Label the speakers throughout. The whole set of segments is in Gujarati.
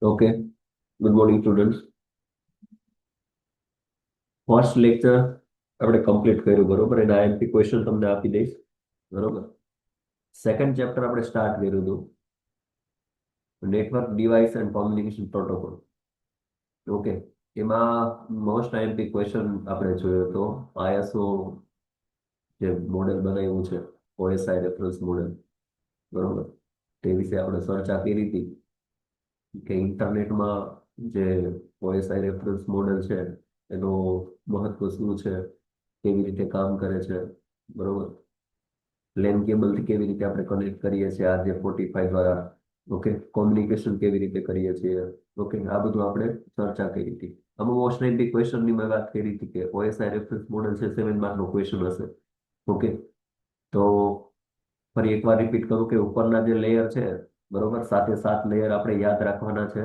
Speaker 1: Okay, good morning students. First lecture આપણે કમ્પ્લીટ કર્યું, બરોબર? એના આઈએમપી ક્વેશ્ચન તમને આપી દઈશ, બરોબર. સેકન્ડ ચેપ્ટર આપણે સ્ટાર્ટ કર્યું હતું, network device and communication protocol. Okay, એમાં મોસ્ટ આઈએમપી ક્વેશ્ચન આપણે જોયો હતો. આઈએસઓ જે મોડેલ બનાવ્યું છે, ઓએસઆઈ રેફરન્સ મોડેલ, બરોબર, તે વિશે આપણે ચર્ચા કરી હતી કે ઇન્ટરનેટમાં જે ઓએસઆઈ રેફરન્સ મોડેલ છે એનું મહત્વ શું છે, કેવી રીતે કામ કરે છે, બરોબર. લેન કેબલથી કેવી રીતે આપણે કનેક્ટ કરીએ છીએ RJ45 દ્વારા, ઓકે. કોમ્યુનિકેશન કેવી રીતે કરીએ છીએ, ઓકે. આ બધું આપણે ચર્ચા કરી હતી. આમાં મોસ્ટ નાઇન્ટી ક્વેશ્ચનની મેં વાત કરી હતી કે ઓએસઆઈ રેફરન્સ મોડેલ છે, 7 માર્કનો ક્વેશ્ચન હશે, ઓકે. તો ફરી એકવાર રિપીટ કરું કે ઉપરના જે લેયર છે, બરોબર, સાથે 7 લેયર આપણે યાદ રાખવાના છે,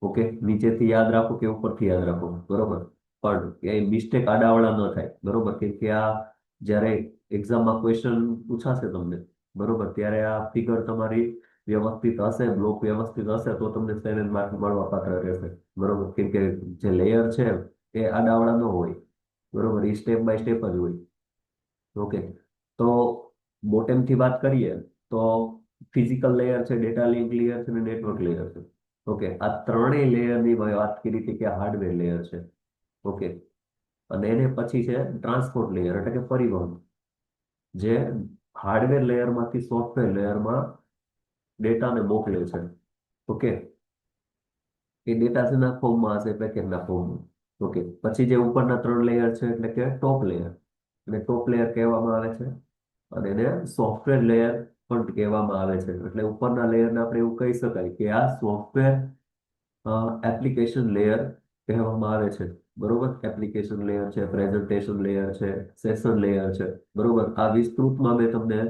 Speaker 1: ઓકે. નીચેથી યાદ રાખો કે ઉપરથી યાદ રાખો, બરોબર. પણ એ મિસ્ટેક આડાવડા ન થાય, બરોબર, કેમ કે આ જ્યારે એક્ઝામમાં ક્વેશ્ચન પૂછાશે તમને, બરોબર, ત્યારે આ ફિગર તમારી વ્યવસ્થિત હશે, બ્લોક વ્યવસ્થિત હશે તો તમને 7 માર્ક મળવા પાત્ર રહેશે, બરોબર. કેમ કે જે લેયર છે એ આડાવડા ન હોય, બરોબર, એ સ્ટેપ બાય સ્ટેપ જ હોય, ઓકે. તો બોટમથી વાત કરીએ તો ફિઝિકલ લેયર છે, ડેટા લિંક લેયર છે અને નેટવર્ક લેયર છે, ઓકે. આ ત્રણેય લેયરની વાત કરી હતી કે હાર્ડવેર લેયર છે, ઓકે. અને એને પછી છે ટ્રાન્સપોર્ટ લેયર, એટલે કે પરિવહન, જે હાર્ડવેર લેયરમાંથી સોફ્ટવેર લેયરમાં ડેટાને મોકલે છે, ઓકે. એ ડેટા શેના ફોર્મમાં હશે? પેકેટના ફોર્મમાં, ઓકે. પછી જે ઉપરના 3 લેયર છે એટલે કે ટોપ લેયર, અને ટોપ લેયર કહેવામાં આવે છે, અને એને સોફ્ટવેર લેયર પણ કહેવામાં આવે છે. એટલે ઉપરના લેયરને આપણે એવું કહી શકાય કે આ સોફ્ટવેર એપ્લિકેશન લેયર કહેવામાં આવે છે, બરોબર. એપ્લિકેશન લેયર છે, પ્રેઝન્ટેશન લેયર છે, સેશન લેયર છે, બરોબર. આ વિસ્તૃતમાં મેં તમને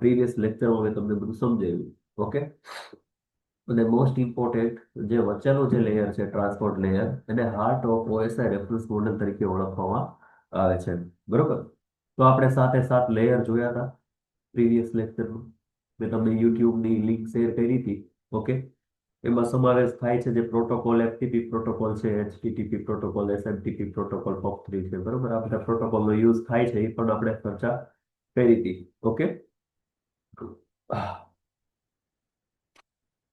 Speaker 1: પ્રીવિયસ લેક્ચરમાં મેં તમને બધું સમજાવ્યું, ઓકે. અને મોસ્ટ ઇમ્પોર્ટન્ટ જે વચ્ચેનો જે લેયર છે, ટ્રાન્સપોર્ટ લેયર, એને હાર્ટ ઓફ ઓએસઆઈ રેફરન્સ મોડેલ તરીકે ઓળખવામાં આવે છે, બરોબર. તો આપણે સાથે સાત લેયર જોયા હતા પ્રીવિયસ લેક્ચરમાં. મેં તમને યુટ્યુબની લિંક શેર કરી હતી, ઓકે. એમાં સમાવેશ થાય છે જે પ્રોટોકોલ, એફટીપી પ્રોટોકોલ છે, HTTP protocol, SMTP protocol, POP3 છે, બરોબર. આ બધા પ્રોટોકોલનો યુઝ થાય છે, એ પણ આપણે ચર્ચા કરી હતી, ઓકે.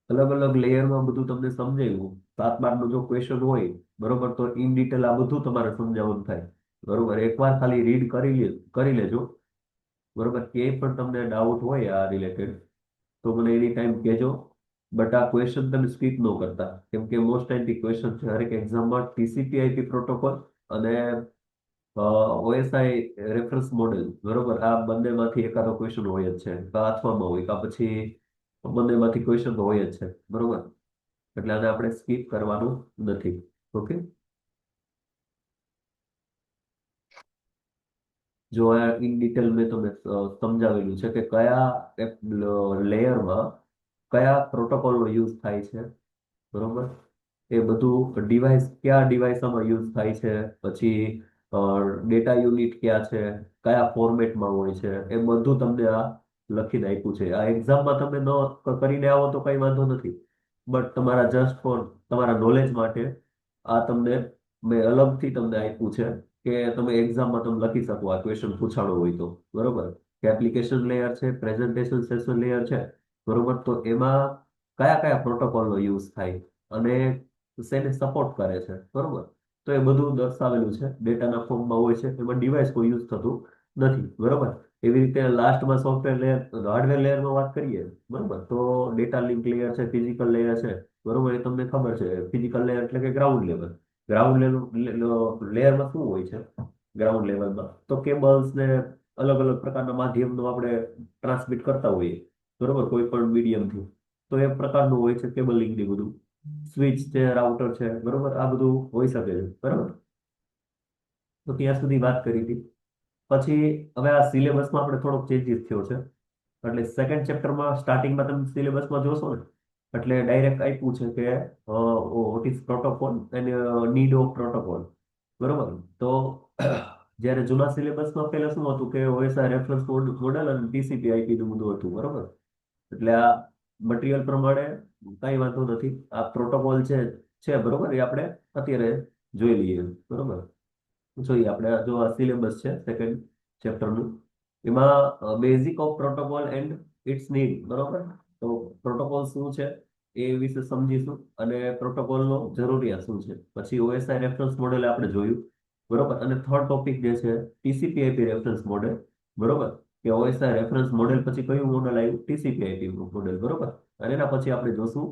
Speaker 1: અલગ અલગ લેયરમાં બધું તમને સમજાવ્યું. 7 માર્કનો જો ક્વેશ્ચન હોય, બરોબર, તો ઇન ડિટેલ આ બધું તમારે સમજાવવાનું થાય, બરોબર. એકવાર ખાલી રીડ કરી લેજો, બરોબર. ક્યાંય પણ તમને ડાઉટ હોય આ રિલેટેડ તો મને એની ટાઈમ કહેજો. બટ આ ક્વેશ્ચન તમે સ્કીપ ન કરતા, કેમ કે મોસ્ટ ટાઈમ ક્વેશ્ચન છે હરેક એક્ઝામમાં TCP/IP પ્રોટોકોલ અને OSI રેફરન્સ મોડેલ, બરોબર. આ બંનેમાંથી એકાદો ક્વેશ્ચન હોય જ છે, કાં અથવામાં હોય કાં પછી બંનેમાંથી ક્વેશ્ચન તો હોય જ છે, બરોબર. એટલે આને આપણે સ્કીપ કરવાનું નથી, ઓકે. જો આ ઇન ડિટેલ મેં તમને સમજાવેલું છે કે કયા લેયરમાં કયા પ્રોટોકોલનો યુઝ થાય છે, બરોબર. એ બધું ડિવાઇસ, કયા ડિવાઇસમાં યુઝ થાય છે, પછી ડેટા યુનિટ ક્યાં છે, કયા ફોર્મેટમાં હોય છે, એ બધું તમને આ લખીને આપ્યું છે. આ એક્ઝામમાં તમે ન કરીને આવો તો કઈ વાંધો નથી, બટ તમારા જસ્ટ ફોર તમારા નોલેજ માટે આ તમને મેં અલગથી તમને આપ્યું છે કે તમે એક્ઝામમાં તમે લખી શકો આ ક્વેશ્ચન પૂછાણો હોય તો, બરોબર. કે એપ્લિકેશન લેયર છે, પ્રેઝન્ટેશન સેશન લેયર છે, બરોબર. તો એમાં કયા કયા પ્રોટોકોલનો યુઝ થાય અને શેને સપોર્ટ કરે છે, બરોબર. તો એ બધું દર્શાવેલું છે, ડેટાના ફોર્મમાં હોય છે. એમાં ડિવાઇસ કોઈ યુઝ થતું નથી, બરોબર. એવી રીતે લાસ્ટમાં સોફ્ટવેર લેયર, હાર્ડવેર લેયરમાં વાત કરીએ, બરોબર. તો ડેટા લિંક લેયર છે, ફિઝિકલ લેયર છે, બરોબર. એ તમને ખબર છે, ફિઝિકલ લેયર એટલે કે ગ્રાઉન્ડ લેવલ. ગ્રાઉન્ડ લેયરમાં શું હોય છે? ગ્રાઉન્ડ લેવલમાં તો કેબલ્સ ને અલગ અલગ પ્રકારના માધ્યમનો આપણે ટ્રાન્સમિટ કરતા હોઈએ, બરોબર, કોઈ પણ મીડિયમથી. તો એ પ્રકારનું હોય છે કેબલિંગ ને બધું. સ્વિચ છે, રાઉટર છે, બરોબર. આ બધું હોઈ શકે છે, બરોબર. તો ત્યાં સુધી વાત કરી હતી. પછી હવે આ સિલેબસમાં આપણે થોડોક ચેન્જીસ થયો છે. એટલે સેકન્ડ ચેપ્ટરમાં સ્ટાર્ટિંગમાં તમે સિલેબસમાં જોશો ને, એટલે ડાયરેક્ટ આપ્યું છે કે what is protocol and need of protocol, બરોબર. તો જ્યારે જૂના સિલેબસમાં પહેલા શું હતું કે OSI રેફરન્સ મોડેલ અને TCP/IP નું બધું હતું, બરોબર. એટલે આ મટીરિયલ પ્રમાણે કઈ વાંધો નથી. આ પ્રોટોકોલ છે બરોબર, એ આપણે અત્યારે જોઈ લઈએ. બરોબર, જોઈએ આપણે જો આ સિલેબસ છે સેકન્ડ ચેપ્ટરનું, એમાં basic of protocol and its need. બરોબર, તો પ્રોટોકોલ શું છે એ વિશે સમજીશું, અને પ્રોટોકોલનો જરૂરિયાત શું છે. પછી ઓએસઆઈ રેફરન્સ મોડેલ આપણે જોયું. બરોબર, અને થર્ડ ટોપિક જે છે ટીસીપી/આઈપી રેફરન્સ મોડેલ. બરોબર, કે ઓએસઆઈ રેફરન્સ મોડેલ પછી કયું મોડેલ આવ્યું? ટીસીપી/આઈપી મોડેલ. બરોબર, અને એના પછી આપણે જોશું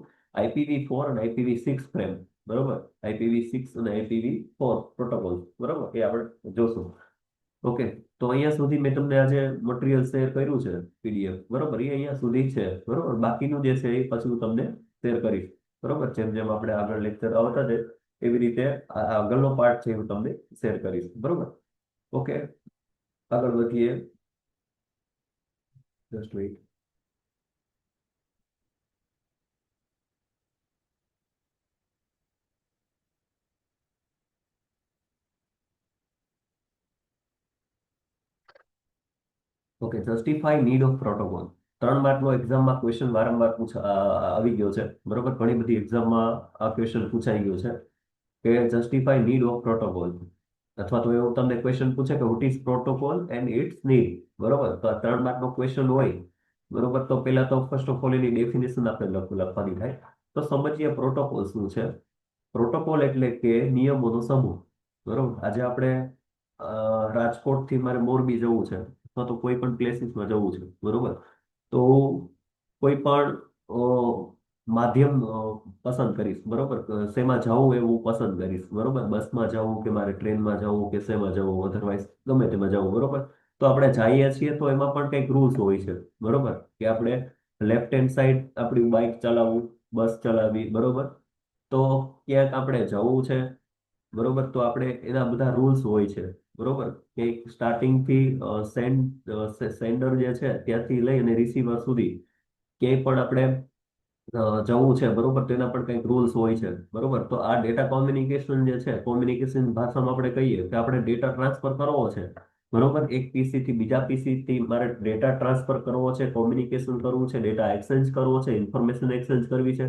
Speaker 1: IPv4 અને IPv6 ફ્રેમ. બરોબર, IPv6 અને IPv4 પ્રોટોકોલ. બરોબર, એ આપણે જોશું. ઓકે, તો અહીંયા સુધી મેં તમને આજે મટીરિયલ શેર કર્યું છે, પીડીએફ. બરોબર, એ અહીંયા સુધી છે. બરોબર, બાકીનું જે છે એ પછી હું તમને શેર કરીશ. બરોબર, જેમ જેમ આપણે આગળ લેક્ચર આવતા છે એવી રીતે આ આગળનો પાર્ટ છે એ હું તમને શેર કરીશ. બરોબર, ઓકે, આગળ વધીએ. Just weight. Okay, justify need of protocol. 3 માર્કનો એક્ઝામમાં ક્વેશ્ચન વારંવાર આવી ગયો છે. બરોબર, ઘણી બધી એક્ઝામમાં આ ક્વેશ્ચન પૂછાઈ ગયો છે કે જસ્ટિફાઈ નીડ ઓફ પ્રોટોકોલ, અથવા તો એવું તમને ક્વેશ્ચન પૂછે કે what is protocol and its need. બરોબર, તો આ 3 માર્કનો ક્વેશ્ચન હોય. બરોબર, તો પહેલા તો first of all any definition આપણે લખવાની થાય. તો સમજીએ પ્રોટોકોલ શું છે. પ્રોટોકોલ એટલે કે નિયમોનો સમૂહ. બરોબર, આજે આપણે રાજકોટ થી મારે મોરબી જવું છે, અથવા તો કોઈ પણ પ્લેસીસમાં જવું છે. બરોબર, તો કોઈ પણ માધ્યમ પસંદ કરીશ. બરોબર, શેમાં જવું એવું પસંદ કરીશ. બરોબર, બસમાં જવું કે મારે ટ્રેનમાં જવું કે શેમાં જવું, અધરવાઇઝ ગમે તેમાં જવું. બરોબર, તો આપણે જઈએ છીએ તો એમાં પણ કંઈક રૂલ્સ હોય છે. બરોબર, કે આપણે લેફ્ટ હેન્ડ સાઈડ આપણી બાઇક ચલાવવું, બસ ચલાવવી. બરોબર, તો ક્યાંક આપણે જવું છે. બરોબર, તો આપણે એના બધા રૂલ્સ હોય છે. બરોબર, કે સ્ટાર્ટિંગ થી સેન્ડર જે છે ત્યાંથી લઈ અને રિસીવર સુધી ક્યાંય પણ આપણે જવું છે. બરોબર, તો એના પણ કંઈક રૂલ્સ હોય છે. બરોબર, તો આ ડેટા કોમ્યુનિકેશન જે છે, કોમ્યુનિકેશન ભાષામાં આપણે કહીએ કે આપણે ડેટા ટ્રાન્સફર કરવો છે. બરોબર, એક પીસી થી બીજા પીસી થી મારે ડેટા ટ્રાન્સફર કરવો છે, કોમ્યુનિકેશન કરવું છે, ડેટા એક્સચેન્જ કરવો છે, ઇન્ફોર્મેશન એક્સચેન્જ કરવી છે.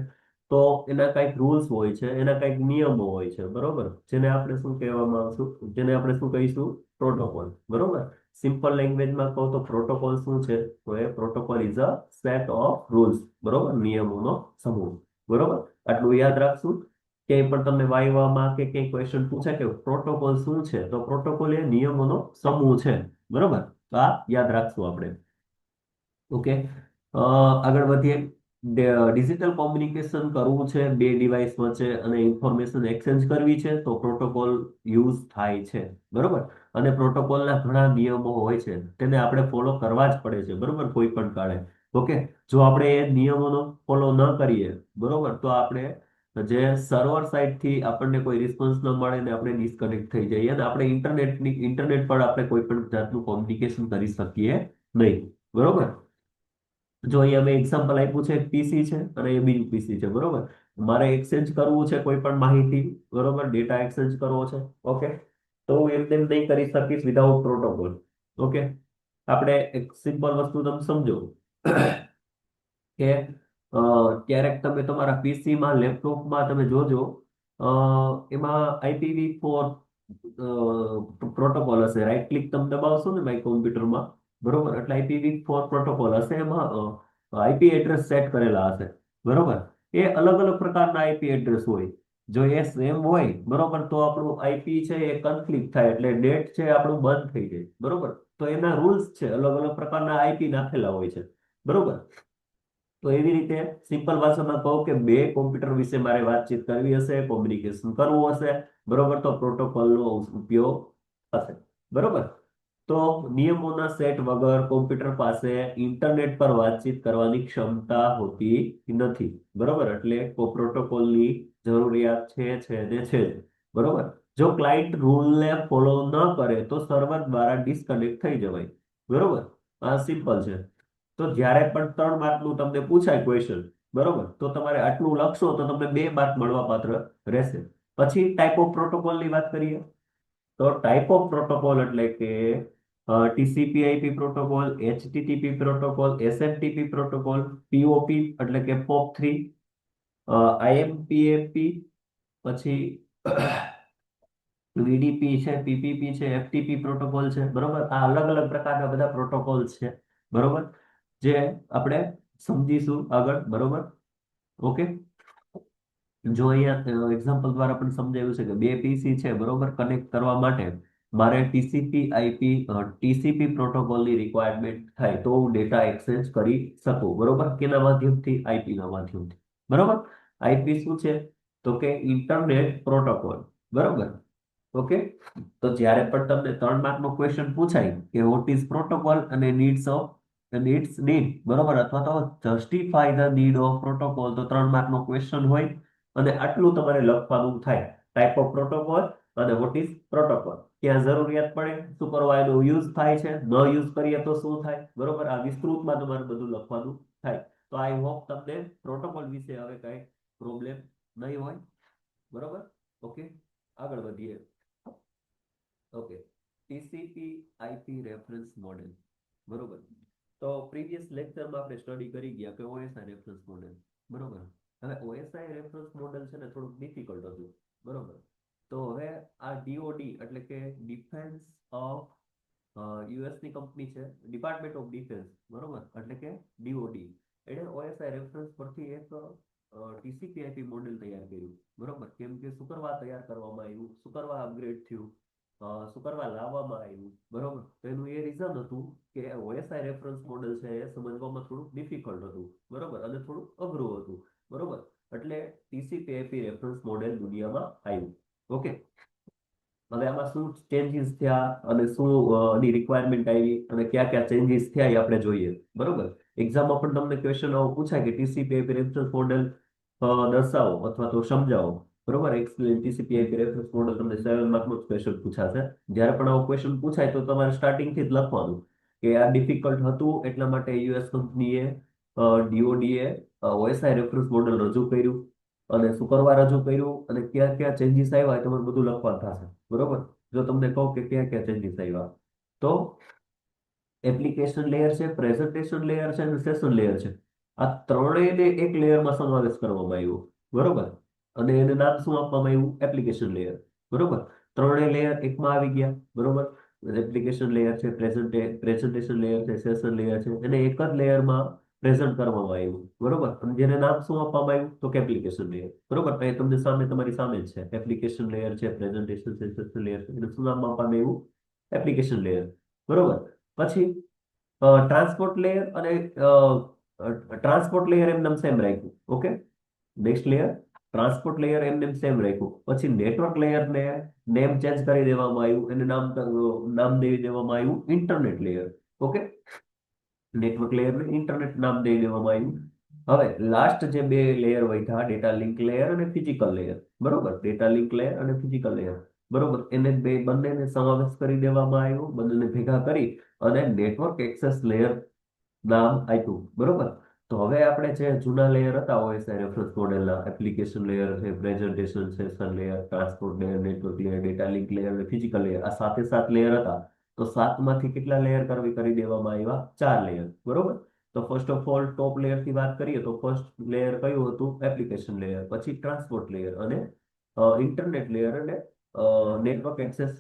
Speaker 1: તો એના કઈક રૂલ્સ હોય છે, એના કઈક નિયમો હોય છે. બરોબર, જેને આપણે શું કહેવામાં આવશું, જેને આપણે શું કહીશું? પ્રોટોકોલ. બરોબર, સિમ્પલ લેંગ્વેજમાં કહો તો પ્રોટોકોલ શું છે? તો એ protocol is a set of rules. બરોબર, નિયમોનો સમૂહ. બરોબર, આટલું યાદ રાખશું. ક્યાંય પણ તમને વાયવામાં કે ક્યાંય ક્વેશ્ચન પૂછે કે પ્રોટોકોલ શું છે, તો પ્રોટોકોલ એ નિયમોનો સમૂહ છે. બરોબર, તો આ યાદ રાખશું આપણે. ઓકે, આગળ વધીએ. ડિજિટલ કોમ્યુનિકેશન કરવું છે બે ડિવાઇસ વચ્ચે અને ઇન્ફોર્મેશન એક્સચેન્જ કરવી છે, તો પ્રોટોકોલ યુઝ થાય છે. બરોબર, અને પ્રોટોકોલના ઘણા નિયમો હોય છે, તેને આપણે ફોલો કરવા જ પડે છે. બરોબર, કોઈ પણ કાળે. ઓકે, જો આપણે એ નિયમોનો ફોલો ન કરીએ, બરોબર, તો આપણે જે સર્વર સાઇડથી આપણને કોઈ રિસ્પોન્સ ન મળે ને આપણે ડિસ્કનેક્ટ થઈ જઈએ, અને આપણે ઇન્ટરનેટ પર આપણે કોઈ પણ જાતનું કોમ્યુનિકેશન કરી શકીએ નહીં. બરોબર, જો અહીંયા મેં એક્ઝામ્પલ આપ્યું છે, પીસી છે અને એ બીજું પીસી છે. બરોબર, મારે એક્સચેન્જ કરવું છે કોઈ પણ માહિતી. બરોબર, ડેટા એક્સચેન્જ કરવો છે. ઓકે, તો હું એમને એમ નહીં કરી શકીશ વિધાઉટ પ્રોટોકોલ. ઓકે, આપણે એક સિમ્પલ વસ્તુ તમે સમજો કે ક્યારેક તમે તમારા પીસીમાં, લેપટોપમાં તમે જોજો, એમાં IPv4 પ્રોટોકોલ હશે. રાઈટ ક્લિક તમે દબાવશો ને માય કોમ્પ્યુટરમાં, બરોબર, એટલે IPv4 પ્રોટોકોલ હશે. એમાં આઈપી એડ્રેસ સેટ કરેલા હશે. બરોબર, એ અલગ અલગ પ્રકારના આઈપી એડ્રેસ હોય. જો એ સેમ હોય, બરોબર, તો આપણું આઈપી છે એ કન્ફ્લિક્ટ થાય, એટલે ડેટ છે આપણું બંધ થઈ જાય. બરોબર, તો એના રૂલ્સ છે, અલગ અલગ પ્રકારના આઈપી નાખેલા હોય છે. બરોબર, તો એવી રીતે સિમ્પલ ભાષામાં કહું કે બે કોમ્પ્યુટર વિશે મારે વાતચીત કરવી હશે, કોમ્યુનિકેશન કરવું હશે. બરોબર, તો પ્રોટોકોલનો ઉપયોગ થશે. બરોબર, તો નિયમોના સેટ વગર કોમ્પ્યુટર પાસે ઇન્ટરનેટ પર વાતચીત કરવાની ક્ષમતા હોતી નથી. બરોબર, એટલે પ્રોટોકોલની જરૂરિયાત છે ને છે જ. બરોબર, જો ક્લાયન્ટ રૂલને ફોલો ન કરે તો સર્વર દ્વારા ડિસ્કનેક્ટ થઈ જવાય. બરોબર, આ સિમ્પલ છે. તો જ્યારે પણ 3 માર્કનું તમને પૂછાય ક્વેશ્ચન, બરોબર, તો તમારે આટલું લખશો તો તમને 2 માર્ક મળવા પાત્ર રહેશે. પછી ટાઈપ ઓફ પ્રોટોકોલની વાત કરીએ. તો ટાઈપ ઓફ પ્રોટોકોલ એટલે કે TCP/IP protocol, HTTP protocol, SMTP protocol, POP એટલે કે POP3, IMPAP, પછી VDP છે, PPP છે, FTP પ્રોટોકોલ છે, બરોબર. આ અલગ અલગ પ્રકારના બધા પ્રોટોકોલ છે, બરોબર, જે આપણે સમજીશું આગળ, બરોબર. ઓકે. જો અહીંયા એક્ઝામ્પલ દ્વારા પણ સમજાવ્યું છે કે બે પીસી છે, બરોબર, કનેક્ટ કરવા માટે મારે TCP પ્રોટોકોલની રિક્વાયરમેન્ટ થાય તો હું ડેટા એક્સચેન્જ કરી શકું, બરોબર. કેના માધ્યમથી? આઈપી ના માધ્યમથી, બરોબર. આઈપી શું છે? તો કે ઇન્ટરનેટ પ્રોટોકોલ, બરોબર. ઓકે. તો જ્યારે પણ તમને 3 માર્કનો ક્વેશ્ચન પૂછાય કે વોટ ઇઝ પ્રોટોકોલ અને નીડ, બરોબર, અથવા તો justify the need of protocol, તો 3 માર્કનો ક્વેશ્ચન હોય અને આટલું તમારે લખવાનું થાય. ટાઈપ ઓફ પ્રોટોકોલ અને વોટ ઇઝ પ્રોટોકોલ, ક્યાં જરૂરિયાત પડે, શું કરવા એનો યુઝ થાય છે, ન યુઝ કરીએ તો શું થાય, બરોબર. આ વિસ્તૃતમાં તમારે બધું લખવાનું થાય. તો આઈ હોપ તમને પ્રોટોકોલ વિશે હવે કઈ પ્રોબ્લેમ નહીં હોય, બરોબર. ઓકે, આગળ વધીએ. Okay, TCP IP reference model, બરોબર. તો પ્રીવિયસ લેક્ચરમાં આપણે સ્ટડી કરી ગયા કે OSI રેફરન્સ મોડેલ, બરોબર. હવે OSI રેફરન્સ મોડેલ છે ને થોડુંક ડિફિકલ્ટ હતું, બરોબર. તો હવે આ DOD એટલે કે ડિફેન્સ ઓફ યુએસ ની કંપની છે, ડિપાર્ટમેન્ટ ઓફ ડિફેન્સ, બરોબર, એટલે કે DOD, એણે OSI રેફરન્સ પરથી એક TCP/IP મોડેલ તૈયાર કર્યું, બરોબર. કેમ કે શું કરવા તૈયાર કરવામાં આવ્યું, શું કરવા અપગ્રેડ થયું, શું કરવા લાવવામાં આવ્યું, બરોબર. તો એનું એ રીઝન હતું કે OSI રેફરન્સ મોડેલ છે એ સમજવામાં થોડું ડિફિકલ્ટ હતું, બરોબર, અને થોડું અઘરું હતું, બરોબર. એટલે TCP/IP રેફરન્સ મોડેલ દુનિયામાં આવ્યું. ઓકે. હવે આમાં શું ચેન્જીસ થયા અને શું એની રિક્વાયરમેન્ટ આવી અને ક્યાં ક્યાં ચેન્જીસ થયા એ આપણે જોઈએ, બરોબર. એક્ઝામમાં પણ તમને ક્વેશ્ચન આવો પૂછાય કે TCP/IP રેફરન્સ મોડેલ દર્શાવો અથવા તો સમજાવો, બરોબર. એક્સપ્લેન TCP/IP રેફરન્સ મોડેલ તમને 7 માર્કનો ક્વેશ્ચન પૂછાશે. જ્યારે પણ આવો ક્વેશ્ચન પૂછાય તો તમારે સ્ટાર્ટિંગથી જ લખવાનું કે આ ડિફિકલ્ટ હતું એટલા માટે યુએસ કંપનીએ DOD એ OSI રેફરન્સ મોડેલ રજૂ કર્યું અને શું કરવા રજૂ કર્યું અને ક્યાં ક્યાં ચેન્જીસ આવ્યા એ તમારે બધું લખવાનું થશે, બરોબર. જો તમને કહું કે ક્યાં ક્યાં ચેન્જીસ આવ્યા, તો એપ્લિકેશન લેયર છે, પ્રેઝન્ટેશન લેયર છે અને સેશન લેયર છે. આ ત્રણેયને એક લેયરમાં સમાવેશ કરવામાં આવ્યો, બરોબર. અને એને નામ શું આપવામાં આવ્યું? એપ્લિકેશન લેયર, બરોબર. ત્રણેય લેયર એકમાં આવી ગયા, બરોબર. એપ્લિકેશન લેયર છે, પ્રેઝન્ટેશન લેયર છે, સેશન લેયર છે, એને એક જ લેયરમાં પ્રેઝન્ટ કરવામાં આવ્યું, બરોબર. અને જેને નામ શું આપવામાં આવ્યું? તો કે એપ્લિકેશન લેયર, બરોબર. એ તમને સામે તમારી સામે જ છે, એપ્લિકેશન લેયર છે, પ્રેઝન્ટેશન છે, સેશન લેયર છે, એને શું નામ આપવામાં આવ્યું? એપ્લિકેશન લેયર, બરોબર. પછી ટ્રાન્સપોર્ટ લેયર અને ટ્રાન્સપોર્ટ લેયર એમ સેમ રાખ્યું. Okay. Next layer transport layer એમને સેમ રાખ્યું. પછી નેટવર્ક લેયર ને નેમ ચેન્જ કરી દેવામાં આવ્યું, એને નામ દઈ દેવામાં આવ્યું internet layer. Okay. Network layer ને ઇન્ટરનેટ નામ દઈ દેવામાં આવ્યું. હવે લાસ્ટ જે બે લેયર વધ્યા, ડેટા લિંક લેયર અને ફિઝિકલ લેયર, બરોબર. ડેટા લિંક લેયર અને ફિઝિકલ લેયર, બરોબર. એને બંનેને સમાવેશ કરી દેવામાં આવ્યું, બંનેને ભેગા કરી અને નેટવર્ક એક્સેસ લેયર નામ આપ્યું, બરોબર. તો હવે આપણે જે જૂના લેયર હતા OSI રેફરન્સ મોડેલના, એપ્લિકેશન લેયર છે, presentation, session layer, transport layer, network layer, data link layer અને ફિઝિકલ લેયર, આ 7 લેયર હતા. તો 7માંથી કેટલા લેયર કરી દેવામાં આવ્યા? 4 લેયર, બરોબર. તો first of all top layer થી વાત કરીએ તો ફર્સ્ટ લેયર કયું હતું? Application layer. પછી ટ્રાન્સપોર્ટ લેયર અને ઇન્ટરનેટ લેયર અને નેટવર્ક એક્સેસ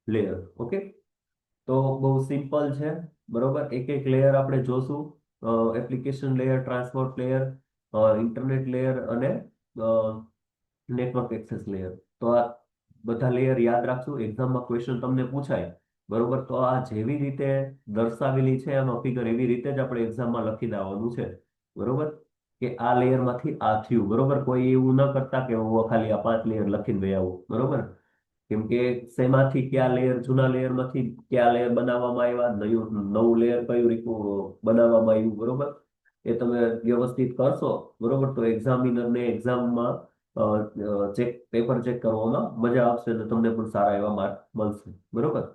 Speaker 1: લેયર. ઓકે. તો બહુ સિમ્પલ છે, બરોબર. એક એક લેયર આપણે જોશું. Application layer, transport layer, internet layer અને નેટવર્ક એક્સેસ લેયર. તો આ બધા લેયર યાદ રાખશું, એક્ઝામમાં ક્વેશ્ચન તમને પૂછાય, બરોબર. તો આ જેવી રીતે દર્શાવેલી છે આમાં ફિગર, એવી રીતે જ આપણે એક્ઝામમાં લખી દેવાનું છે, બરોબર. કે આ લેયરમાંથી આ થયું, બરોબર. કોઈ એવું ન કરતા કે હું ખાલી આ 5 લેયર લખીને ગયા આવું, બરોબર. કેમ કે શેમાંથી કયા લેયર, જૂના લેયરમાંથી કયા લેયર બનાવવામાં આવ્યા, નવું લેયર કયું બનાવવામાં આવ્યું, બરોબર. એ તમે વ્યવસ્થિત કરશો, બરોબર, તો એક્ઝામિનરને એક્ઝામમાં પેપર ચેક કરવામાં મજા આવશે અને તમને પણ સારા એવા માર્ક મળશે, બરોબર.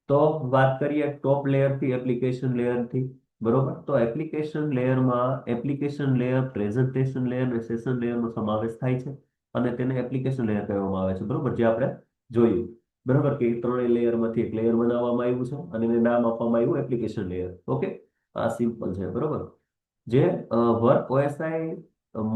Speaker 1: તો વાત કરીએ ટોપ લેયરથી, એપ્લિકેશન લેયરથી, બરોબર. તો એપ્લિકેશન લેયરમાં એપ્લિકેશન લેયર, પ્રેઝન્ટેશન લેયર અને સેશન લેયરનો સમાવેશ થાય છે અને તેને એપ્લિકેશન લેયર કહેવામાં આવે છે, બરોબર, જે આપણે જોયું, બરાબર, કે એ ત્રણેય લેયરમાંથી એક લેયર બનાવવામાં આવ્યું છે અને એને નામ આપવામાં આવ્યું એપ્લિકેશન લેયર. ઓકે, આ સિમ્પલ છે. બરોબર. જે વર્ક ઓએસઆઈ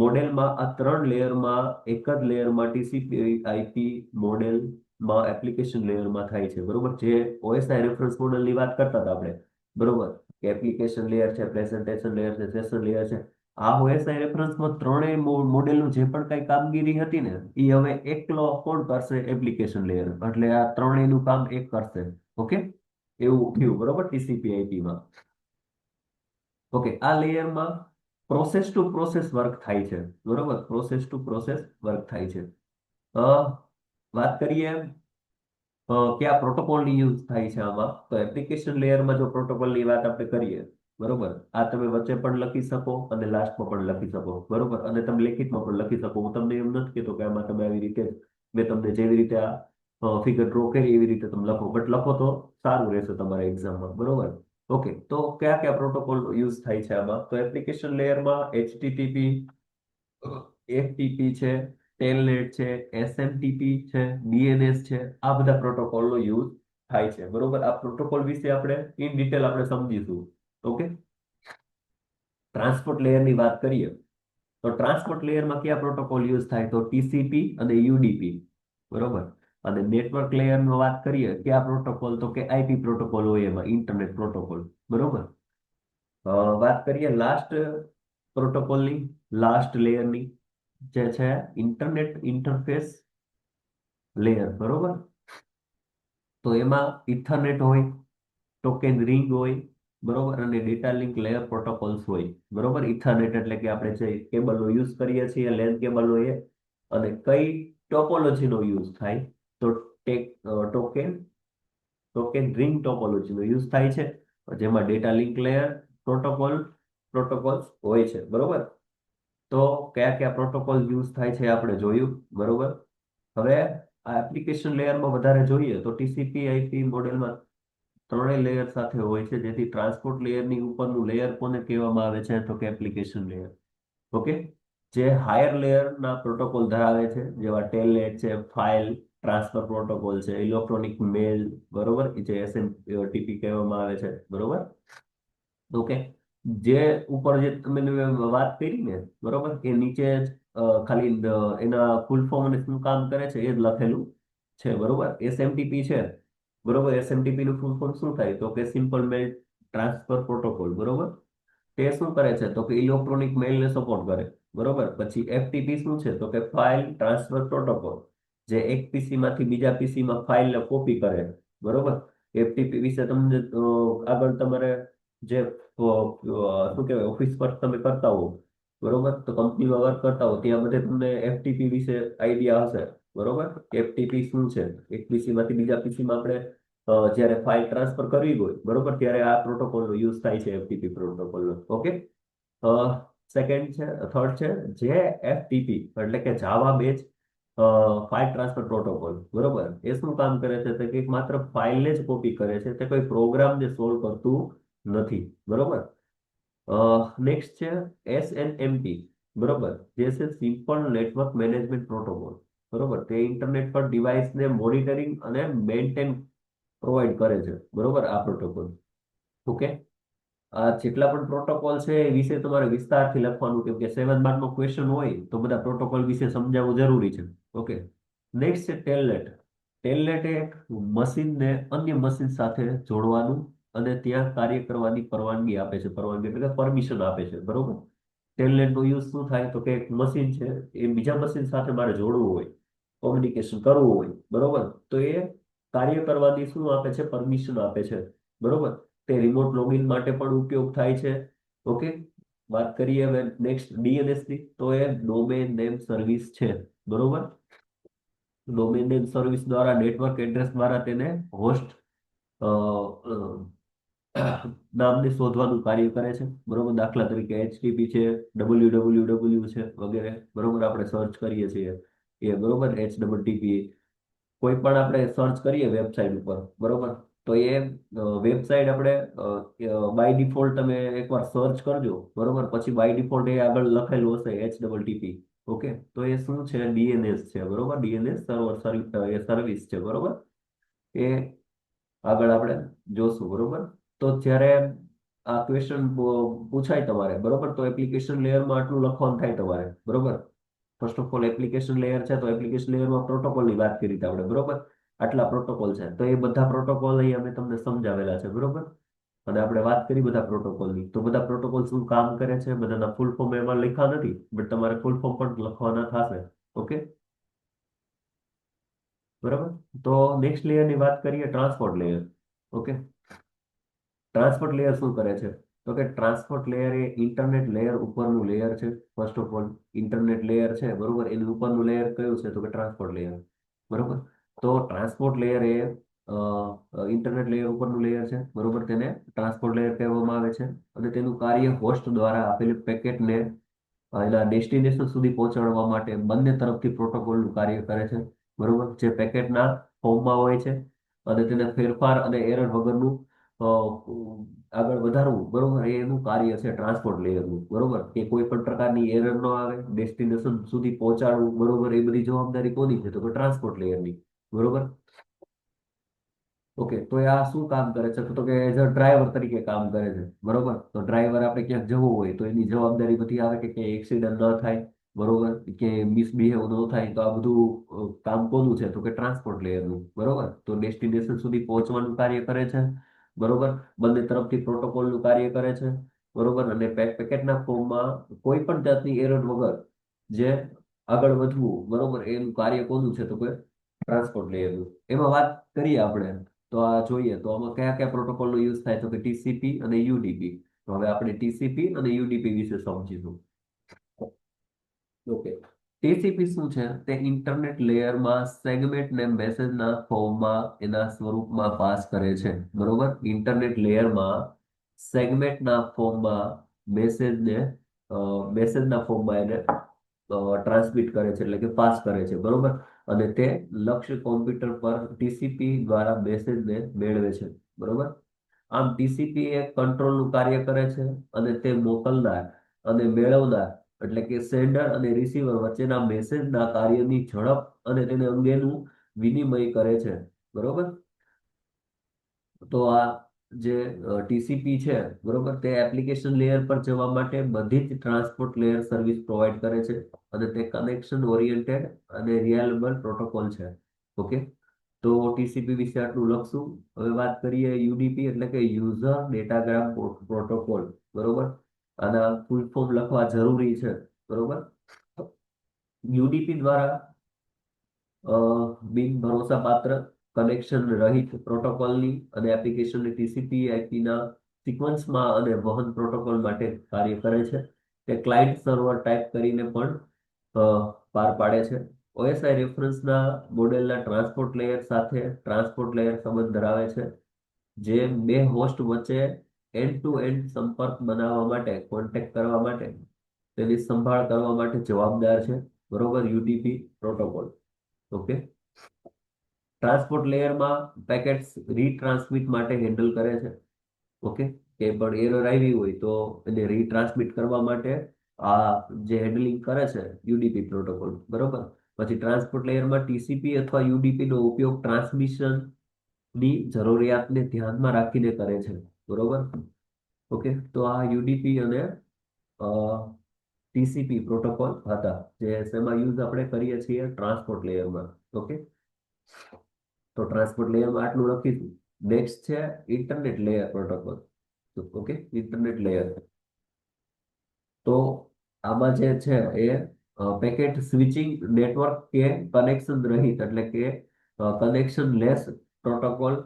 Speaker 1: મોડેલમાં આ ત્રણ લેયરમાં એક જ લેયરમાં ટીસીપી આઈપી મોડેલમાં એપ્લિકેશન લેયરમાં થાય છે. બરોબર, જે ઓએસઆઈ રેફરન્સ મોડેલની વાત કરતા હતા આપણે. બરોબર, કે એપ્લિકેશન લેયર છે, પ્રેઝન્ટેશન લેયર છે, સેશન લેયર છે. આ ઓએસઆઈ રેફરન્સમાં ત્રણેય મોડેલનું જે પણ કઈ કામગીરી હતી ને એ હવે એકલો કોણ કરશે? Application layer. એટલે આ ત્રણેયનું કામ એક કરશે. ઓકે, એવું થયું. બરોબર, ટીસીપી આઈપીમાં. ઓકે, આ લેયરમાં પ્રોસેસ ટુ પ્રોસેસ વર્ક થાય છે. બરોબર, પ્રોસેસ ટુ પ્રોસેસ વર્ક થાય છે. અ, વાત કરીએ કયા પ્રોટોકોલની યુઝ થાય છે આમાં, તો એપ્લિકેશન લેયરમાં જો પ્રોટોકોલની વાત આપણે કરીએ, બરોબર, આ તમે વચ્ચે પણ લખી શકો અને લાસ્ટમાં પણ લખી શકો. બરોબર, અને તમે લેખિતમાં પણ લખી શકો. હું તમને એમ નથી કહેતો કે આમાં તમે આવી રીતે મેં તમને જેવી રીતે આ ફિગર ડ્રો કરી એવી રીતે તમે લખો, બટ લખો તો સારું રહેશે તમારા એક્ઝામમાં. બરોબર. ઓકે, તો કયા કયા પ્રોટોકોલ યુઝ થાય છે આમાં, તો એપ્લિકેશન લેયરમાં એચટીટીપી, એફટીપી છે, ટેલનેટ છે, એસએમટીપી છે, ડીએનએસ છે, આ બધા પ્રોટોકોલનો યુઝ થાય છે. બરોબર, આ પ્રોટોકોલ વિશે આપણે ઇન ડિટેલ આપણે સમજીશું. ઓકે, ટ્રાન્સપોર્ટ લેયરની વાત કરીએ તો ટ્રાન્સપોર્ટ લેયરમાં કયા પ્રોટોકોલ યુઝ થાય, તો ટીસીપી અને યુડીપી. બરોબર, અને નેટવર્ક લેયરમાં વાત કરીએ કયા પ્રોટોકોલ, તો કે આઈપી પ્રોટોકોલ હોય એમાં, ઇન્ટરનેટ પ્રોટોકોલ. બરોબર. વાત કરીએ લાસ્ટ પ્રોટોકોલની, લાસ્ટ લેયરની, જે છે ઇન્ટરનેટ ઇન્ટરફેસ લેયર. બરોબર, તો એમાં ઇથરનેટ હોય, ટોકેન રિંગ હોય, બરોબર, અને ડેટા લિંક લેયર પ્રોટોકોલ્સ હોય. બરોબર, ઇથરનેટ એટલે કે આપણે જે કેબલનો યુઝ કરીએ છીએ લેન કેબલનો એ, અને કઈ ટોપોલોજીનો યુઝ થાય, તો ટોકેન ટોકેન રિંગ ટોપોલોજીનો યુઝ થાય છે, જેમાં ડેટા લિંક લેયર પ્રોટોકોલ્સ હોય છે. બરોબર, તો કયા કયા પ્રોટોકોલ યુઝ થાય છે આપણે જોયું. બરોબર. હવે આ એપ્લિકેશન લેયરમાં વધારે જોઈએ તો ટીસીપી આઈપી મોડેલમાં ત્રણેય લેયર સાથે હોય છે, જેથી ટ્રાન્સપોર્ટ લેયરની ઉપરનું લેયર કોને કહેવામાં આવે છે, તો કે એપ્લિકેશન લેયર. ઓકે, જે હાયર લેયરના પ્રોટોકોલ ધરાવે છે, જેવા ટેલનેટ છે, ફાઇલ ટ્રાન્સફર પ્રોટોકોલ છે, ઇલેક્ટ્રોનિક મેલ, બરોબર, જે એસએમટીપી કહેવામાં આવે છે. બરોબર. ઓકે, જે ઉપર જે તમે વાત કરી ને, બરોબર, એ નીચે જ ખાલી એના ફૂલ ફોર્મ અને શું કામ કરે છે એ જ લખેલું છે. બરોબર, એસએમટીપી છે. બરોબર, એસએમટીપી નું ફૂલ ફોર્મ શું થાય, તો કે સિમ્પલ મેલ ટ્રાન્સફર પ્રોટોકોલ. બરોબર, તે શું કરે છે, તો કે ઇલેક્ટ્રોનિક મેઇલને સપોર્ટ કરે. બરોબર, પછી એફટીપી શું છે, તો કે ફાઇલ ટ્રાન્સફર પ્રોટોકોલ, જે એક પીસી માંથી બીજા પીસી માં ફાઇલને કોપી કરે. બરોબર, એફટીપી વિશે તમને આગળ તમારે જે શું કહેવાય ઓફિસ પર તમે કરતા હો, બરોબર, તો કંપનીમાં વર્ક કરતા હો ત્યાં બધે તમને એફટીપી વિશે આઈડિયા હશે. બરોબર, એફટીપી શું છે, એક પીસી માંથી બીજા પીસી માં આપણે જ્યારે ફાઇલ ટ્રાન્સફર કરવી હોય, બરોબર, ત્યારે આ પ્રોટોકોલનો યુઝ થાય છે, એફટીપી પ્રોટોકોલનો. ઓકે, સેકન્ડ છે, થર્ડ છે જે એફટીપી એટલે કે જાવા બેઝ ફાઇલ ટ્રાન્સફર પ્રોટોકોલ. બરોબર, એ શું કામ કરે છે, તો કે માત્ર ફાઇલને જ કોપી કરે છે, તે કોઈ પ્રોગ્રામને સોલ્વ કરતું નથી. બરોબર. નેક્સ્ટ છે એસએનએમપી. બરોબર, જે છે સિમ્પલ નેટવર્ક મેનેજમેન્ટ પ્રોટોકોલ. બરોબર, તે ઇન્ટરનેટ પર ડિવાઇસને મોનિટરિંગ અને મેન્ટેન પ્રોવાઈડ કરે છે. બરોબર, આ પ્રોટોકોલ. ઓકે, આ જેટલા પણ પ્રોટોકોલ છે એ વિશે તમારે વિસ્તારથી લખવાનું, કેમ કે 7 માર્કનો ક્વેશ્ચન હોય તો બધા પ્રોટોકોલ વિશે સમજાવવું જરૂરી છે. ઓકે, નેક્સ્ટ છે ટેલનેટ. ટેલનેટ એ એક મશીનને અન્ય મશીન સાથે જોડવાનું અને ત્યાં કાર્ય કરવાની પરવાનગી આપે છે. પરવાનગી એટલે કે પરમિશન આપે છે. બરોબર, ટેલનેટ નો યુઝ શું થાય, તો કે એક મશીન છે એ બીજા મશીન સાથે મારે જોડવું હોય, કોમ્યુનિકેશન કરવું હોય, બરોબર, તો એ કાર્ય કરવાની શું આપે છે, પરમિશન આપે છે. બરોબર, તે રિમોટ લોગિન માટે પણ ઉપયોગ થાય છે. ઓકે, વાત કરીએ હવે નેક્સ્ટ ડીએનએસ ની, તો એ ડોમેન નેમ સર્વિસ છે. બરોબર, ડોમેન નેમ સર્વિસ દ્વારા નેટવર્ક એડ્રેસ દ્વારા તેને હોસ્ટ નામને શોધવાનું કાર્ય કરે છે. બરોબર, દાખલા તરીકે એચટીટીપી છે, ડબલ્યુ છે વગેરે. બરોબર, આપણે સર્ચ કરીએ છીએ એ, બરોબર, HTTP કોઈ પણ આપણે સર્ચ કરીએ વેબસાઇટ ઉપર, બરોબર, તો એ વેબસાઇટ આપણે બાય ડિફોલ્ટ તમે એકવાર સર્ચ કરજો. બરોબર, પછી બાય ડિફોલ્ટ એ આગળ લખેલું હશે HTTP. ઓકે, તો એ શું છે, ડીએનએસ છે. બરોબર, ડીએનએસ સર્વર સર્વિસ છે. બરોબર, એ આગળ આપણે જોશું, બરોબર. તો જ્યારે આ ક્વેશ્ચન પૂછાય તમારે, બરોબર, તો એપ્લિકેશન લેયરમાં આટલું લખવાનું થાય તમારે, બરોબર. First of all application layer છે તો એપ્લિકેશન લેયરમાં પ્રોટોકોલની વાત કરી હતી આપણે, બરોબર. આટલા પ્રોટોકોલ છે તો એ બધા પ્રોટોકોલ અહીં અમે તમને સમજાવેલા છે, બરોબર. અને આપણે વાત કરી બધા પ્રોટોકોલની, તો બધા પ્રોટોકોલ શું કામ કરે છે બધાના ફૂલ ફોર્મ એમાં લખ્યા નથી, બટ તમારે ફૂલ ફોર્મ પણ લખવાના થશે. ઓકે, બરાબર. તો નેક્સ્ટ લેયરની વાત કરીએ, transport layer. Okay, transport layer શું કરે છે? તો કે ટ્રાન્સપોર્ટ લેયર એ ઇન્ટરનેટ લેયર ઉપરનું લેયર છે. First of all internet layer છે, બરોબર, એની ઉપરનું લેયર કયું છે? તો કે ટ્રાન્સપોર્ટ લેયર, બરોબર. તો ટ્રાન્સપોર્ટ લેયર એ ઇન્ટરનેટ લેયર ઉપરનું લેયર છે, બરોબર. તેને ટ્રાન્સપોર્ટ લેયર કહેવામાં આવે છે. અને તેનું કાર્ય હોસ્ટ દ્વારા આપેલી પેકેટને એના ડેસ્ટિનેશન સુધી પહોંચાડવા માટે બંને તરફથી પ્રોટોકોલનું કાર્ય કરે છે, બરોબર. જે પેકેટના ફોર્મમાં હોય છે અને તેને ફેરફાર અને એરર વગરનું આગળ વધારવું, બરોબર, એ એનું કાર્ય છે ટ્રાન્સપોર્ટ લેયરનું, બરોબર. કે કોઈ પણ પ્રકારની એરર ન આવે, ડેસ્ટિનેશન સુધી પહોંચાડવું, બરોબર, એ બધી જવાબદારી કોની છે? તો કે ટ્રાન્સપોર્ટ લેયરની, બરોબર. ઓકે, તો એ આ શું કામ કરે છે? તો કે એઝ અ ડ્રાઈવર તરીકે કામ કરે છે, બરોબર. તો ડ્રાઈવર આપણે ક્યાંક જવું હોય તો એની જવાબદારી બધી આવે કે ક્યાંય એક્સિડન્ટ ન થાય, બરોબર, કે મિસબિહેવ ન થાય. તો આ બધું કામ કોનું છે? તો કે ટ્રાન્સપોર્ટ લેયરનું, બરોબર. તો ડેસ્ટિનેશન સુધી પહોંચવાનું કાર્ય કરે છે, બરોબર. બંને તરફથી પ્રોટોકોલનું કાર્ય કરે છે, બરોબર. અને પેકેટના ફોર્મમાં કોઈ પણ જાતની એરર વગર જે આગળ વધવું, બરોબર, એનું કાર્ય કોનું છે? તો કે ટ્રાન્સપોર્ટ લેયરનું. એમાં વાત કરીએ આપણે, તો આ જોઈએ તો આમાં કયા કયા પ્રોટોકોલનો યુઝ થાય? તો કે ટીસીપી અને યુડીપી. તો હવે આપણે ટીસીપી અને યુડીપી વિશે સમજીશું. ઓકે, ટીસીપી શું છે? તે ઇન્ટરનેટ લેયરમાં સેગમેન્ટને મેસેજના ફોર્મમાં એના સ્વરૂપમાં પાસ કરે છે, બરોબર. ઇન્ટરનેટ લેયરમાં સેગમેન્ટના ફોર્મમાં મેસેજને મેસેજના ફોર્મમાં એને ટ્રાન્સમિટ કરે છે, એટલે કે પાસ કરે છે, બરોબર. અને તે લક્ષ્ય કોમ્પ્યુટર પર ટીસીપી દ્વારા મેસેજને મેળવે છે, બરોબર. આમ ટીસીપી એ કંટ્રોલનું કાર્ય કરે છે અને તે મોકલનાર અને મેળવનાર, એટલે કે સેન્ડર અને રિસીવર વચ્ચેના મેસેજના કાર્યની ઝડપ અને તેને અંગેનું વિનિમય કરે છે, બરોબર. તો આ જે ટીસીપી છે, બરોબર, તે એપ્લિકેશન લેયર પર જવા માટે બધી જ ટ્રાન્સપોર્ટ લેયર સર્વિસ પ્રોવાઈડ કરે છે. અને તે કનેક્શન ઓરિએન્ટેડ અને રિલાયબલ પ્રોટોકોલ છે. ઓકે, તો ટીસીપી વિશે આટલું લખશું. હવે વાત કરીએ યુડીપી, એટલે કે યુઝર ડેટાગ્રામ પ્રોટોકોલ, બરોબર. આના ફૂલ ફોર્મ લખવા જરૂરી છે, બરોબર. યુડીપી દ્વારા અ, બિન ભરોસાપાત્ર, કનેક્શન રહિત પ્રોટોકોલની અને એપ્લિકેશનની ટીસીપી આઈપીના સિક્વન્સમાં અને વહન પ્રોટોકોલ માટે કાર્ય કરે છે. તે ક્લાયન્ટ સર્વર ટાઈપ કરીને પણ અ, પાર પાડે છે. ઓએસઆઈ રેફરન્સના મોડેલના ટ્રાન્સપોર્ટ લેયર સાથે ટ્રાન્સપોર્ટ લેયર સંબંધ ધરાવે છે, જે બે હોસ્ટ વચ્ચે એન્ડ ટુ એન્ડ સંપર્ક બનાવવા માટે, કોન્ટેક્ટ કરવા માટે, તેની સંભાળ કરવા માટે જવાબદાર છે, બરોબર. UDP protocol. ઓકે, ટ્રાન્સપોર્ટ લેયરમાં પેકેટ્સ રીટ્રાન્સમિટ માટે હેન્ડલ કરે છે. ઓકે, કે પણ એરર આવી હોય તો એને રીટ્રાન્સમિટ કરવા માટે આ જે હેન્ડલિંગ કરે છે યુડીપી પ્રોટોકોલ, બરોબર. પછી ટ્રાન્સપોર્ટ લેયરમાં ટીસીપી અથવા યુડીપી નો ઉપયોગ ટ્રાન્સમિશન ની જરૂરિયાતને ધ્યાનમાં રાખીને કરે છે, બરોબર. ઓકે, તો આ યુડીપી અને ટીસીપી પ્રોટોકોલ હતા, જે શેમાં યુઝ આપણે કરીએ છીએ? ટ્રાન્સપોર્ટ લેયરમાં. ઓકે, તો ટ્રાન્સપોર્ટ લેયરમાં આટલું લખીશું. નેક્સ્ટ છે internet layer protocol. Okay, internet layer. તો આમાં જે છે એ પેકેટ સ્વિચિંગ નેટવર્ક કે કનેક્શન રહિત, એટલે કે કનેક્શન લેસ પ્રોટોકોલ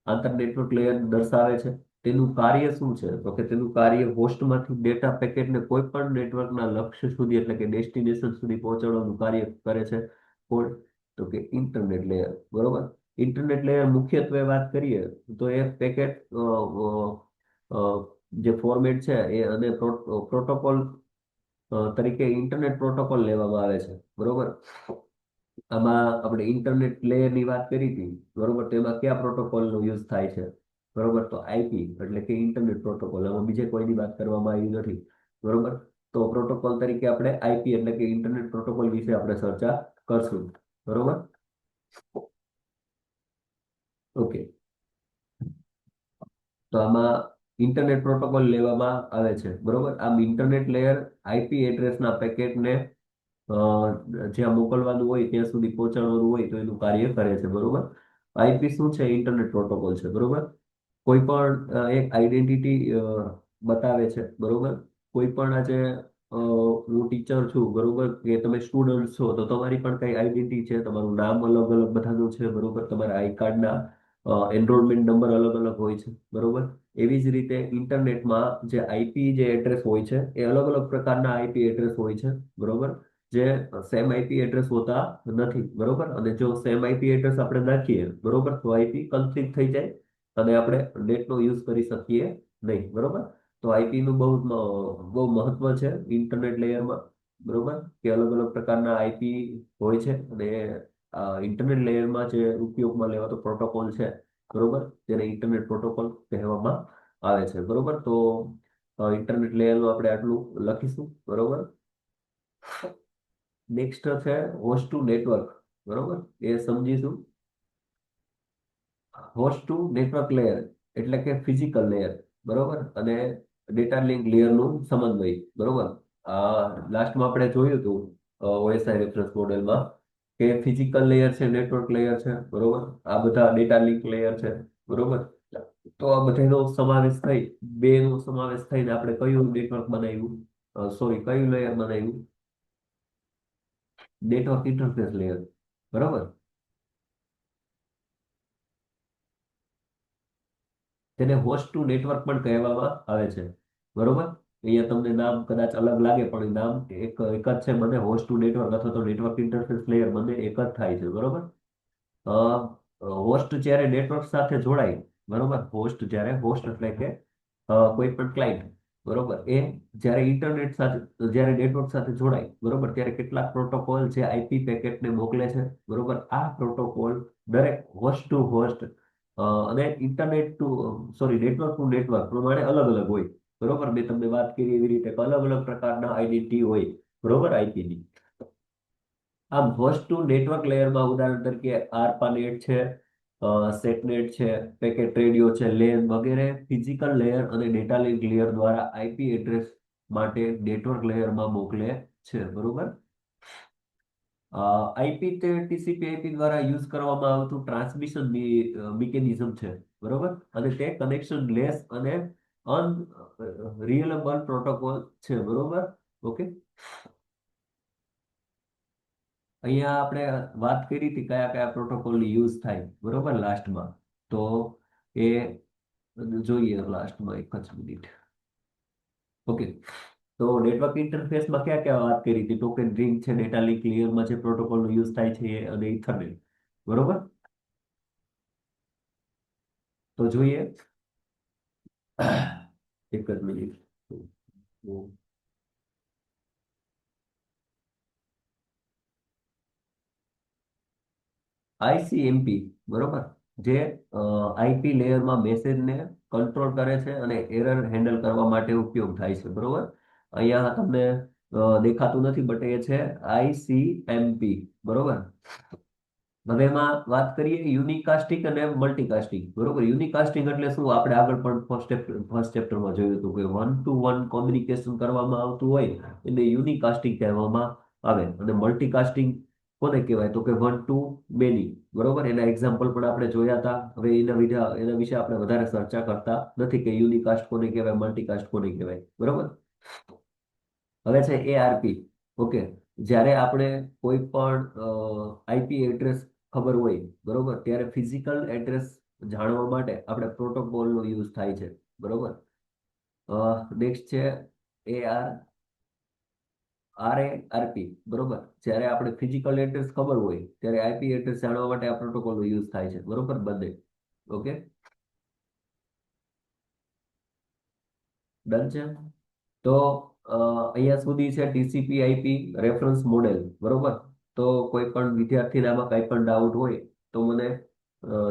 Speaker 1: આંતર નેટવર્ક લેયર દર્શાવે છે. તેનું કાર્ય શું છે? તો કે તેનું કાર્ય હોસ્ટમાંથી ડેટા પેકેટને કોઈ પણ નેટવર્કના લક્ષ્ય સુધી, એટલે કે ડેસ્ટિનેશન સુધી પહોંચાડવાનું કાર્ય કરે છે. કોણ? તો કે ઇન્ટરનેટ લેયર, બરોબર. ઇન્ટરનેટ લેયર મુખ્યત્વે વાત કરીએ તો એ પેકેટ જે ફોર્મેટ છે એ અને પ્રોટોકોલ તરીકે ઇન્ટરનેટ પ્રોટોકોલ લેવામાં આવે છે, બરોબર. આમાં આપણે ઇન્ટરનેટ લેયર ની વાત કરી હતી, બરોબર. તો એમાં કયા પ્રોટોકોલ નો યુઝ થાય છે? બરોબર, તો આઈપી, એટલે કે ઇન્ટરનેટ પ્રોટોકોલ. આમાં બીજે કોઈની વાત કરવામાં આવી નથી, બરોબર. તો પ્રોટોકોલ તરીકે આપણે આઈપી, એટલે કે ઇન્ટરનેટ પ્રોટોકોલ વિશે આપણે ચર્ચા કરશું, બરોબર. ઓકે, તો આમાં ઇન્ટરનેટ પ્રોટોકોલ લેવામાં આવે છે, બરોબર. આમ ઇન્ટરનેટ લેયર આઈપી એડ્રેસના પેકેટને અ, જ્યાં મોકલવાનું હોય ત્યાં સુધી પહોંચાડવાનું હોય તો એનું કાર્ય કરે છે, બરોબર. આઈપી શું છે? ઇન્ટરનેટ પ્રોટોકોલ છે, બરોબર. કોઈ પણ એક આઈડેન્ટિટી બતાવે છે, બરોબર. કોઈ પણ આજે હું ટીચર છું, બરોબર, કે તમે સ્ટુડન્ટ છો તો તમારી પણ કઈ આઈડેન્ટિટી છે, તમારું નામ અલગ અલગ બધાનું છે, બરોબર. તમારા આઈ કાર્ડના એનરોલમેન્ટ નંબર અલગ અલગ હોય છે, બરોબર. એવી જ રીતે ઇન્ટરનેટમાં જે આઈપી જે એડ્રેસ હોય છે એ અલગ અલગ પ્રકારના આઈપી એડ્રેસ હોય છે, બરોબર. જે સેમ આઈપી એડ્રેસ હોતા નથી, બરોબર. અને જો સેમ આઈપી એડ્રેસ આપણે નાખીએ, બરોબર, તો આઈપી કન્ફ્લિક્ટ થઈ જાય અને આપણે નેટનો યુઝ કરી શકીએ નહીં, બરોબર. તો આઈપી નું બહુ મહત્વ છે ઇન્ટરનેટ લેયરમાં, બરોબર. કે અલગ અલગ પ્રકારના આઈપી હોય છે અને ઇન્ટરનેટ લેયરમાં જે ઉપયોગમાં લેવાતો પ્રોટોકોલ છે, બરોબર, તેને ઇન્ટરનેટ પ્રોટોકોલ કહેવામાં આવે છે, બરોબર. તો ઇન્ટરનેટ લેયરનું આપણે આટલું લખીશું, બરોબર. નેક્સ્ટ છે હોસ્ટ ટુ નેટવર્ક, બરોબર, એ સમજીશું. હોસ્ટ ટુ નેટવર્ક લેયર એટલે કે ફિઝિકલ લેયર, બરોબર, અને ડેટા લિંક લેયરનું સમન્વય, બરોબર. લાસ્ટમાં આપણે જોયું હતું ઓએસઆઈ રેફરન્સ મોડેલમાં કે ફિઝિકલ લેયર છે, નેટવર્ક લેયર છે, બરોબર. આ બધા ડેટા લિંક લેયર છે, બરોબર. તો આ બધાનો સમાવેશ થઈ, બે નો સમાવેશ થઈને આપણે કયું નેટવર્ક બનાવ્યું, સોરી, કયું લેયર બનાવ્યું? નેટવર્ક ઇન્ટરફેસ લેયર, બરોબર. તેને હોસ્ટ ટુ નેટવર્ક પણ કહેવામાં આવે છે, બરોબર. અહીંયા તમને નામ કદાચ અલગ લાગે પણ એ નામ એક જ છે, મને હોસ્ટ ટુ નેટવર્ક અથવા તો નેટવર્ક ઇન્ટરફેસ લેયર મને એક જ થાય છે, બરોબર. હોસ્ટ જ્યારે નેટવર્ક સાથે જોડાય, બરોબર, હોસ્ટ જ્યારે હોસ્ટ એટલે કે કોઈ પણ ક્લાયન્ટ, બરોબર, એ જ્યારે ઇન્ટરનેટ સાથે જ્યારે નેટવર્ક સાથે જોડાય, બરોબર, ત્યારે કેટલાક પ્રોટોકોલ જે આઈપી પેકેટને મોકલે છે, બરોબર. આ પ્રોટોકોલ દરેક હોસ્ટ ટુ હોસ્ટ અને internet to sorry network to network પ્રમાણે અલગ અલગ હોય, બરોબર. મેં તમને વાત કરી એવી રીતે કે અલગ અલગ પ્રકારના આઈડેન્ટિટી હોય, બરોબર, આઈપી ની. આમ હોસ્ટ ટુ નેટવર્ક લેયરમાં ઉદાહરણ તરીકે આરપાનેટ છે, સેટનેટ છે, પેકેટ રેડિયો છે, લેન વગેરે ફિઝિકલ લેયર અને ડેટા લિંક લેયર દ્વારા આઈપી એડ્રેસ માટે નેટવર્ક લેયરમાં મોકલે છે, બરોબર. આઈપી તે ટીસીપી આઈપી દ્વારા યુઝ કરવામાં આવતું ટ્રાન્સમિશન મિકેનિઝમ છે, બરોબર. અને તે કનેક્શન લેસ અને અનરિલાયબલ પ્રોટોકોલ છે, બરોબર. ઓકે, અહીંયા આપણે વાત કરી હતી કયા કયા પ્રોટોકોલની યુઝ થાય, બરોબર, લાસ્ટમાં. તો એ જોઈએ લાસ્ટમાં, એક જ મિનિટ. ઓકે, તો નેટવર્ક ઇન્ટરફેસમાં ક્યાં ક્યાં વાત કરી હતી? ટોકન રિંગ છે, ડેટા લિંક લેયરમાં જે પ્રોટોકોલનો યુઝ થાય છે એ, અને ઇથરનેટ, બરોબર. તો જોઈએ, એક જ મિનિટ. આઈસીએમપી, બરોબર, જે આઈપી લેયરમાં મેસેજને કંટ્રોલ કરે છે અને એરર હેન્ડલ કરવા માટે ઉપયોગ થાય છે, બરોબર. અહીંયા તમને દેખાતું નથી બટ એ છે આઈસીએમપી, બરોબર. હવે એમાં વાત કરીએ યુનિકાસ્ટિંગ અને મલ્ટીકાસ્ટિંગ, બરોબર. યુનિકાસ્ટિંગ એટલે શું? આપણે આગળ પણ ફર્સ્ટ ચેપ્ટરમાં જોયું હતું કે વન ટુ વન કોમ્યુનિકેશન કરવામાં આવતું હોય એને યુનિકાસ્ટિંગ કહેવામાં આવે. અને મલ્ટીકાસ્ટિંગ કોને કહેવાય? તો કે વન ટુ મેની, બરોબર. એના એક્ઝામ્પલ પણ આપણે જોયા હતા. હવે એના વિશે આપણે વધારે ચર્ચા કરતા નથી કે યુનિકાસ્ટ કોને કહેવાય, મલ્ટીકાસ્ટ કોને કહેવાય, બરોબર. હવે છે એઆરપી. ઓકે, જ્યારે આપણે કોઈ પણ આઈપી એડ્રેસ ખબર હોય, બરોબર, ત્યારે ફિઝિકલ એડ્રેસ જાણવા માટે આપણે પ્રોટોકોલનો યુઝ થાય છે, બરોબર. નેક્સ્ટ છે એઆર આરએઆરપી, બરોબર. જ્યારે આપણે ફિઝિકલ એડ્રેસ ખબર હોય ત્યારે આઈપી એડ્રેસ જાણવા માટે આ પ્રોટોકોલનો યુઝ થાય છે, બરોબર, બંને. ઓકે, ડન છે. તો અહીંયા સુધી છે ટીસીપી આઈપી રેફરન્સ મોડેલ, બરોબર. તો કોઈ પણ વિદ્યાર્થીને આમાં કઈ પણ ડાઉટ હોય તો મને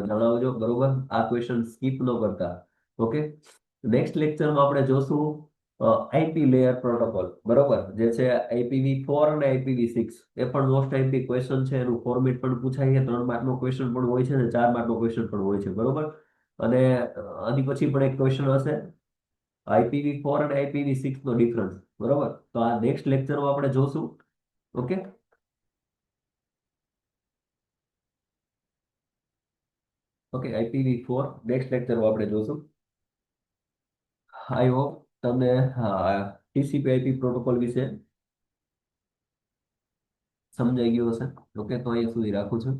Speaker 1: જણાવજો, બરોબર. આ ક્વેશ્ચન સ્કીપ ન કરતા. ઓકે, નેક્સ્ટ લેક્ચરમાં આપણે જોશું આઈપી લેયર પ્રોટોકોલ, બરોબર, જે છે IPv4 અને IPv6. એ પણ મોસ્ટ આઈપી ક્વેશ્ચન છે. એનું ફોર્મેટ પણ પૂછાય છે. 3 માર્કનો ક્વેશ્ચન પણ હોય છે અને 4 માર્કનો ક્વેશ્ચન પણ હોય છે, બરોબર. અને આની પછી પણ એક ક્વેશ્ચન હશે, IPv4 અને IPv6 નો ડિફરન્સ, બરોબર. તો આ નેક્સ્ટ લેક્ચરમાં આપણે જોશું. ઓકે. ઓકે, IPv4 નેક્સ્ટ લેક્ચરમાં આપણે જોશું. આઈ હોપ તમને TCP IP પ્રોટોકોલ વિશે સમજાઈ ગયું હશે. ઓકે, તો અહીંયા સુધી રાખું છું.